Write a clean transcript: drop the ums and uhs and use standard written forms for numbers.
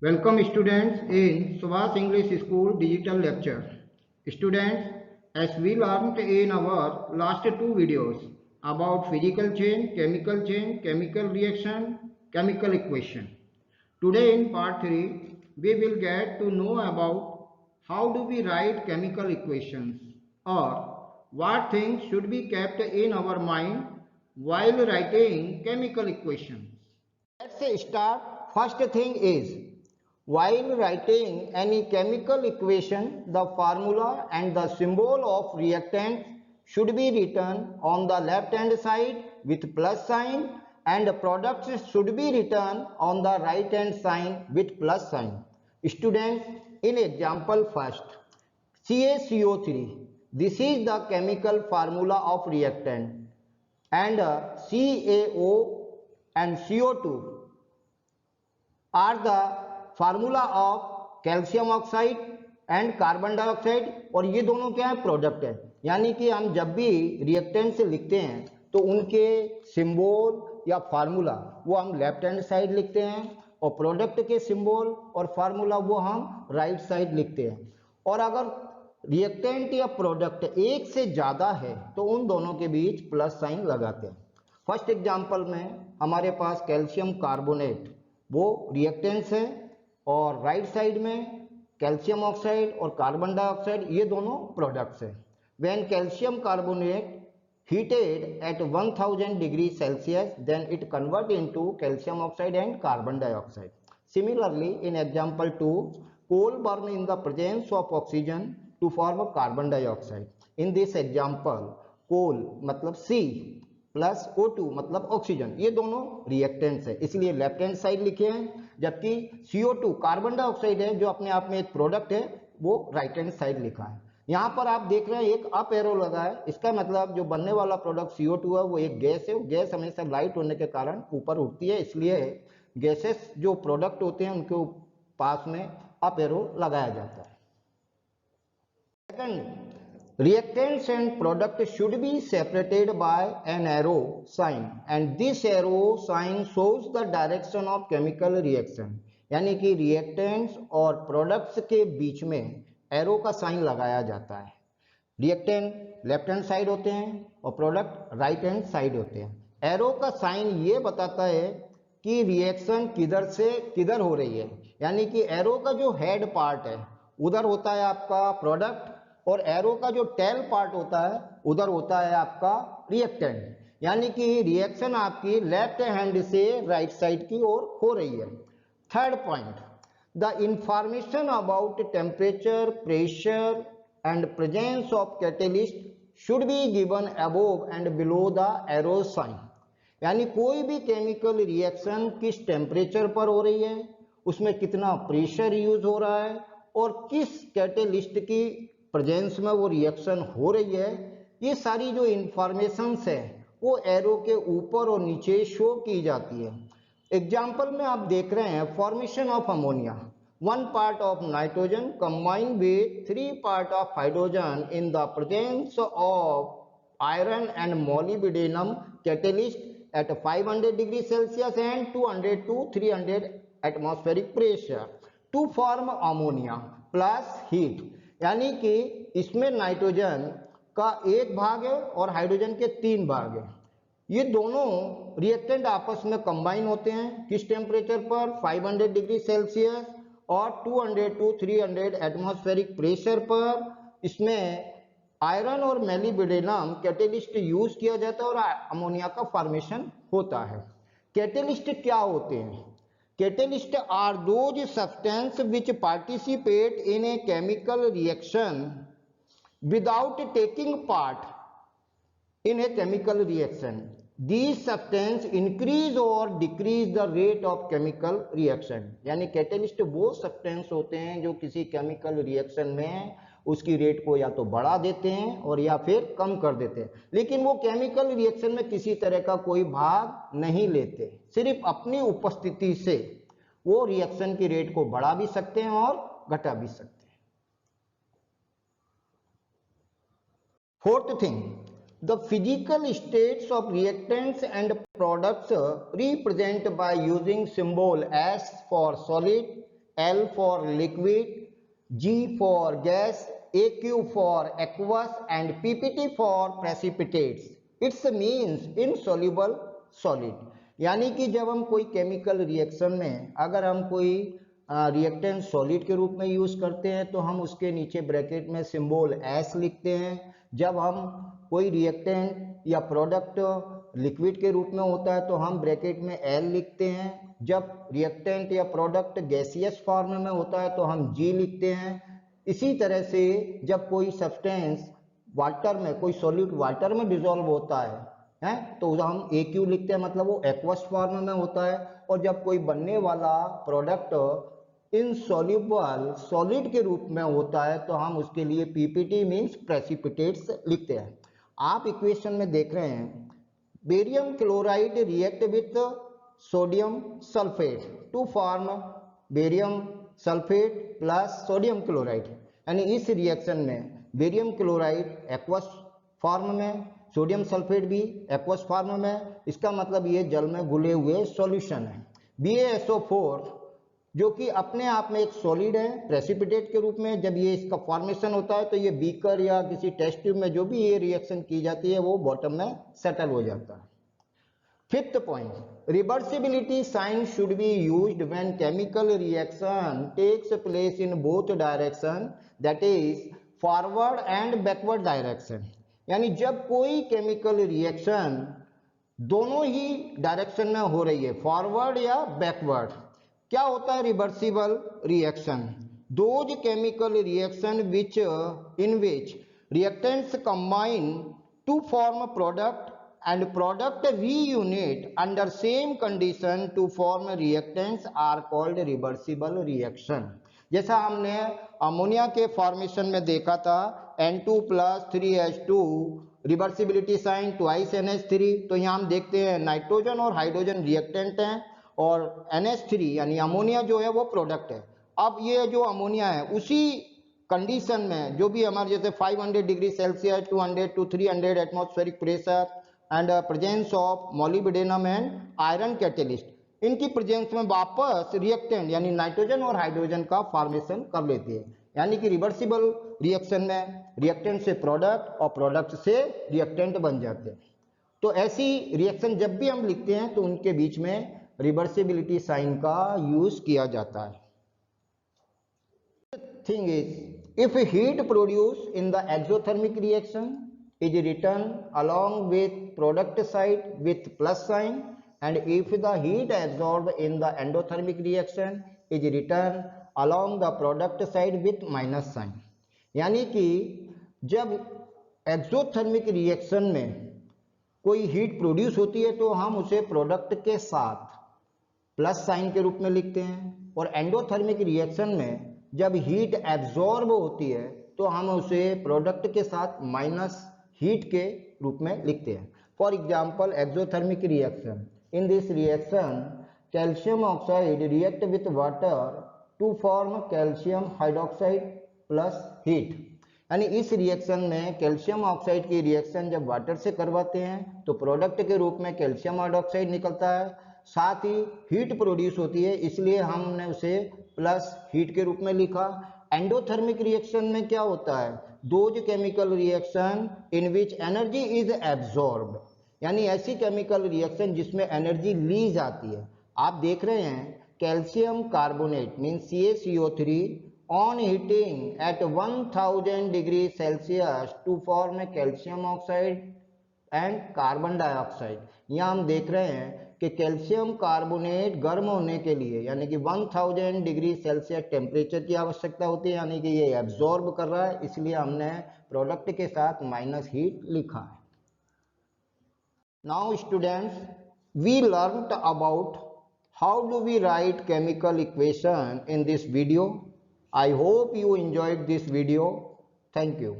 Welcome students in Subhas English School digital lecture. Students, as we learned in our last two videos about physical chain, chemical reaction, chemical equation. Today in part 3, we will get to know about how do we write chemical equations or what things should be kept in our mind while writing chemical equations. Let's start. First thing is, while writing any chemical equation, the formula and the symbol of reactant should be written on the left hand side with plus sign, and products should be written on the right hand side with plus sign. Students, in example first, CaCO3. This is the chemical formula of reactant, and CaO and CO2 are the formula of calcium oxide and carbon dioxide, और ये दोनों क्या है, product है। यानी कि हम जब भी रिएक्टेंट से लिखते हैं तो उनके सिंबल या फार्मूला वो हम लेफ्ट हैंड साइड लिखते हैं, और प्रोडक्ट के सिंबल और फार्मूला वो हम राइट साइड लिखते हैं। और अगर रिएक्टेंट या प्रोडक्ट एक से ज़्यादा है तो उन दोनों के बीच प्लस साइन लगाते हैं। फर्स्ट एग्जाम्पल में हमारे पास कैल्शियम कार्बोनेट वो रिएक्टेंट्स है, और राइट साइड में कैल्शियम ऑक्साइड और कार्बन डाइऑक्साइड ये दोनों प्रोडक्ट्स हैं। When calcium carbonate heated at 1000 degrees Celsius, then it convert into calcium oxide and carbon dioxide. Similarly, in example 2, coal burn in the presence of oxygen to form carbon dioxide. In this example, coal मतलब C plus O2 मतलब oxygen, ये दोनों reactants है, इसलिए left hand side लिखे हैं, जबकि CO2 carbon dioxide है जो अपने आप में एक प्रोडक्ट है, वो राइट हैंड साइड लिखा है। यहाँ पर आप देख रहे हैं एक अप एरो लगा है, इसका मतलब जो बनने वाला प्रोडक्ट CO2 है वो एक गैस है। गैस हमेशा लाइट होने के कारण ऊपर उठती है, इसलिए गैसेस जो प्रोडक्ट होते हैं उनके पास में अप एरो लगाया जाता है। Second, reactants and product should be separated by an arrow sign, and this arrow sign shows the direction of chemical reaction. यानी कि reactants और products के बीच में एरो का साइन लगाया जाता है। रिएक्टेंट लेफ्ट हैंड साइड होते हैं और प्रोडक्ट राइट हैंड साइड होते हैं। एरो का साइन ये बताता है कि रिएक्शन किधर से किधर हो रही है, यानी कि एरो का जो हेड पार्ट है उधर होता है आपका प्रोडक्ट, और एरो का जो टेल पार्ट होता है उधर होता है आपका रिएक्टेंट। यानी कि रिएक्शन आपकी लेफ्ट हैंड से राइट साइड की ओर हो रही है। Third point, the information about temperature, pressure and presence of catalyst should be given above and below the arrow sign. यानी कोई भी केमिकल रिएक्शन किस टेम्परेचर पर हो रही है, उसमें कितना प्रेशर यूज हो रहा है, और किस कैटेलिस्ट की प्रेजेंस में वो रिएक्शन हो रही है, ये सारी जो इंफॉर्मेशंस है वो एरो के ऊपर और नीचे शो की जाती है। एग्जाम्पल में आप देख रहे हैं formation of ammonia, 1 part of nitrogen combined with 3 part of hydrogen in the presence of iron and molybdenum catalyst at 500 degrees Celsius and 200 to 300 atmospheric pressure to form ammonia plus heat। यानी कि इसमें nitrogen का एक भाग है और hydrogen के 3 भाग है। ये दोनों रिएक्टेंट आपस में कंबाइन होते हैं किस टेम्परेचर पर, 500 डिग्री सेल्सियस और 200 टू 300 एटमॉस्फेरिक प्रेशर पर। इसमें आयरन और मेलिब्डेनम कैटेलिस्ट यूज किया जाता है और अमोनिया का फॉर्मेशन होता है। कैटेलिस्ट क्या होते हैं? Catalysts are those substances which participate in a chemical reaction without taking part in a chemical reaction. These substances increase or decrease the rate of chemical reaction। यानी कैटेलिस्ट वो substance होते हैं जो किसी केमिकल रिएक्शन में उसकी rate को या तो बढ़ा देते हैं और या फिर कम कर देते हैं, लेकिन वो केमिकल रिएक्शन में किसी तरह का कोई भाग नहीं लेते, सिर्फ अपनी उपस्थिति से वो रिएक्शन की रेट को बढ़ा भी सकते हैं और घटा भी सकते हैं। Fourth thing, the physical states of reactants and products represent by using symbol S for solid, L for liquid, G for gas, AQ for aqueous and PPT for precipitates. It's means insoluble solid. यानी कि जब हम कोई chemical reaction में अगर हम कोई reactant solid के रूप में यूज करते हैं तो हम उसके नीचे ब्रैकेट में सिंबल S लिखते हैं। जब हम कोई रिएक्टेंट या प्रोडक्ट लिक्विड के रूप में होता है तो हम ब्रैकेट में L लिखते हैं। जब रिएक्टेंट या प्रोडक्ट गैसियस फॉर्म में होता है तो हम G लिखते हैं। इसी तरह से जब कोई सब्सटेंस वाटर में, कोई सॉलिड वाटर में डिसॉल्व होता है तो हम AQ लिखते हैं, मतलब वो एक्वस फॉर्म में होता है। और जब कोई बनने वाला प्रोडक्ट इनसॉल्युबल सॉलिड के रूप में होता है तो हम उसके लिए PPT मींस प्रेसिपिटेट्स लिखते हैं। आप इक्वेशन में देख रहे हैं barium chloride react with sodium sulphate to form barium sulphate plus sodium chloride, यानी इस रिएक्शन में बेरियम क्लोराइड एक्वस फॉर्म में, सोडियम सल्फेट भी एक्वस फॉर्म में। इसका मतलब ये जल में घुले हुए सॉल्यूशन है। BaSO4 जो कि अपने आप में एक सॉलिड है प्रेसिपिटेट के रूप में, जब ये इसका फॉर्मेशन होता है तो ये बीकर या किसी टेस्ट ट्यूब में जो भी ये रिएक्शन की जाती है वो बॉटम में सेटल हो जाता है। Fifth point, reversibility sign should be used when chemical reaction takes place in both direction, that is forward and backward direction. यानी जब कोई केमिकल रिएक्शन दोनों ही डायरेक्शन में हो रही है, फॉरवर्ड या बैकवर्ड, क्या होता है reversible reaction? Those chemical reaction which in which reactants combine to form product and product reunite under same condition to form reactants are called reversible reaction। जैसा हमने अमोनिया के फॉर्मेशन में देखा था N2 + 3H2 reversibility sign twice NH3, तो यहाँ हम देखते हैं नाइट्रोजन और हाइड्रोजन रिएक्टेंट हैं और NH3 यानी अमोनिया जो है वो प्रोडक्ट है। अब ये जो अमोनिया है उसी कंडीशन में जो भी हमारे जैसे 500 degree Celsius 200 to 300 atmospheric pressure and presence of molybdenum and iron catalyst, इनकी प्रेजेंस में वापस रिएक्टेंट यानी नाइट्रोजन और हाइड्रोजन का फॉर्मेशन कर लेती है। यानी कि रिवर्सिबल रिएक्शन में रिएक्टेंट से प्रोडक्ट और प्रोडक्ट से रिएक्टेंट बन जाते हैं। तो ऐसी रिएक्शन जब भी हम लिखते हैं तो उनके बीच में रिवर्सिबिलिटी साइन का यूज किया जाता है। Thing is if heat produce in the exothermic reaction is written along with product side with plus sign, and if the heat absorbed in the endothermic reaction is written along the product side with minus sign। यानी कि जब exothermic reaction में कोई heat produce होती है तो हम उसे प्रोडक्ट के साथ प्लस साइन के रूप में लिखते हैं, और एंडोथर्मिक रिएक्शन में जब हीट एब्जॉर्ब होती है तो हम उसे प्रोडक्ट के साथ माइनस हीट के रूप में लिखते हैं। For example exothermic reaction, in this reaction calcium oxide react with water to form calcium hydroxide plus heat. यानी इस रिएक्शन में कैल्शियम ऑक्साइड की रिएक्शन जब वाटर से करवाते हैं तो प्रोडक्ट के रूप में कैल्शियम हाइड्रोक्साइड निकलता है, साथ ही हीट प्रोड्यूस होती है, इसलिए हमने उसे प्लस हीट के रूप में लिखा। एंडोथर्मिक रिएक्शन में क्या होता है? Those chemical reaction in which energy is absorb, यानी ऐसी केमिकल रिएक्शन जिसमें एनर्जी ली जाती है। आप देख रहे हैं calcium carbonate mean CaCO3 on heating at 1000 degree Celsius to form calcium oxide and carbon dioxide. यहाँ हम देख रहे हैं कि कैल्शियम कार्बोनेट गर्म होने के लिए यानी कि 1000 डिग्री सेल्सियस टेम्परेचर की आवश्यकता होती है, यानी कि ये एब्जॉर्ब कर रहा है, इसलिए हमने प्रोडक्ट के साथ माइनस हीट लिखा है। Now students, we learned about how do we write chemical equation in this video. I hope you enjoyed this video. Thank you.